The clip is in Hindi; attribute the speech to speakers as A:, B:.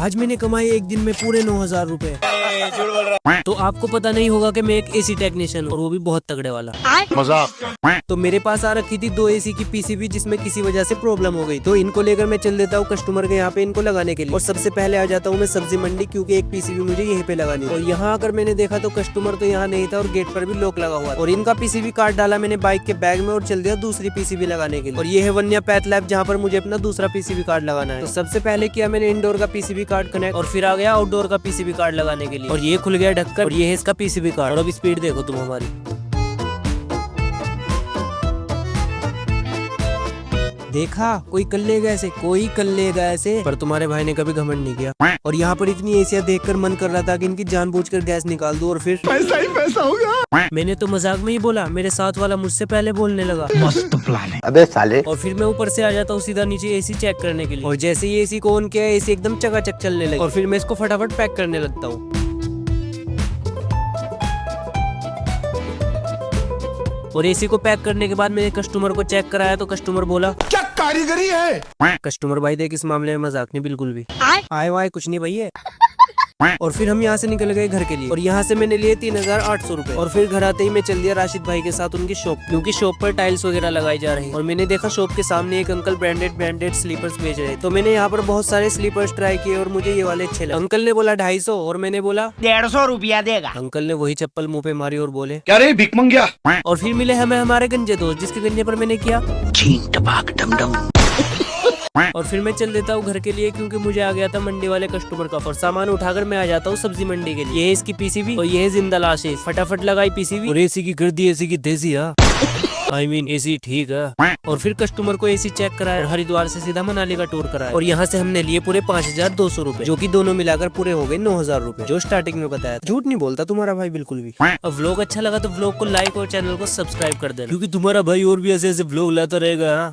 A: आज मैंने कमाए एक दिन में पूरे 9,000 रूपए। तो आपको पता नहीं होगा कि मैं एक एसी टेक्नीशियन और वो भी बहुत तगड़े वाला। मजाक। तो मेरे पास आ रखी थी 2 एसी की पीसीबी जिसमें किसी वजह से प्रॉब्लम हो गई, तो इनको लेकर मैं चल देता हूँ कस्टमर के यहाँ पे इनको लगाने के लिए। और सबसे पहले आ जाता हूँ मैं सब्जी मंडी, क्योंकि एक पीसीबी मुझे यहीं पे लगानी। और यहाँ आकर मैंने देखा तो कस्टमर तो यहाँ नहीं था और गेट पर भी लॉक लगा हुआ, और इनका पीसीबी कार्ड डाला मैंने बाइक के बैग में और चल दिया दूसरी पीसीबी लगाने के लिए। और ये है वन्या पैथ लैब, जहाँ पर मुझे अपना दूसरा पीसीबी कार्ड लगाना है। तो सबसे पहले किया मैंने इंडोर का पीसीबी कार्ड कनेक्ट, और फिर आ गया आउटडोर का पीसीबी कार्ड लगाने के लिए। और ये खुल गया ढक्कन, और ये है इसका पीसीबी कार्ड। और अब स्पीड देखो तुम हमारी। देखा, कोई कर लेगा ऐसे, कोई कर लेगा ऐसे, पर तुम्हारे भाई ने कभी घमंड नहीं किया। और यहाँ पर इतनी एसियां देखकर मन कर रहा था कि इनकी जानबूझकर गैस निकाल दूं, और फिर पैसा ही पैसा होगा। मैंने तो मजाक में ही बोला, मेरे साथ वाला मुझसे पहले बोलने लगा। मस्त प्लान है अबे साले। और फिर मैं ऊपर से आ जाता हूँ सीधा नीचे एसी चेक करने के लिए। और जैसे ही एसी को ऑन किया, एसी एकदम चकाचक चलने लगी। और फिर मैं इसको फटाफट पैक करने लगता हूँ। और एसी को पैक करने के बाद मैंने कस्टमर को चेक कराया, तो कस्टमर बोला क्या कारीगरी है। कस्टमर भाई देख, इस मामले में मजाक नहीं बिल्कुल भी। आए वाए कुछ नहीं भैया। और फिर हम यहाँ से निकल गए घर के लिए, और यहाँ से मैंने लिए 3,800 रूपए। और फिर घर आते ही मैं चल दिया राशिद भाई के साथ उनकी शॉप, क्योंकि शॉप पर टाइल्स वगैरह लगाई जा रही है। और मैंने देखा शॉप के सामने एक अंकल ब्रांडेड स्लीपर्स बेच रहे, तो मैंने यहाँ पर बहुत सारे स्लीपर्स ट्राई किए और मुझे ये वाले अच्छे लगे। अंकल ने बोला 250, और मैंने बोला 150 रुपया देगा। अंकल ने वही चप्पल मुँह पे मारी और बोले क्या रे भिख मंगिया। और फिर मिले हमें हमारे गंजे दोस्त, जिसके गंजे पर मैंने किया और फिर मैं चल देता हूँ घर के लिए, क्योंकि मुझे आ गया था मंडी वाले कस्टमर का। और सामान उठाकर मैं आ जाता हूँ सब्जी मंडी के लिए। ये है इसकी पीसीबी, और ये है जिंदा लाशें। फटाफट लगाई पीसीबी, और एसी की गर्दी, एसी की देसी एसी ठीक है। और फिर कस्टमर को एसी चेक कराया, हरिद्वार से सीधा मनाली का टूर कराया। और यहाँ से हमने लिए पूरे 5,200 रूपए, जो कि दोनों मिलाकर पूरे हो गए 9,000 रूपए, जो स्टार्टिंग में बताया। झूठ नहीं बोलता तुम्हारा भाई बिल्कुल भी। अब व्लॉग अच्छा लगा तो व्लॉग को लाइक और चैनल को सब्सक्राइब कर देना, क्योंकि तुम्हारा भाई और भी ऐसे ऐसे व्लॉग लाता रहेगा।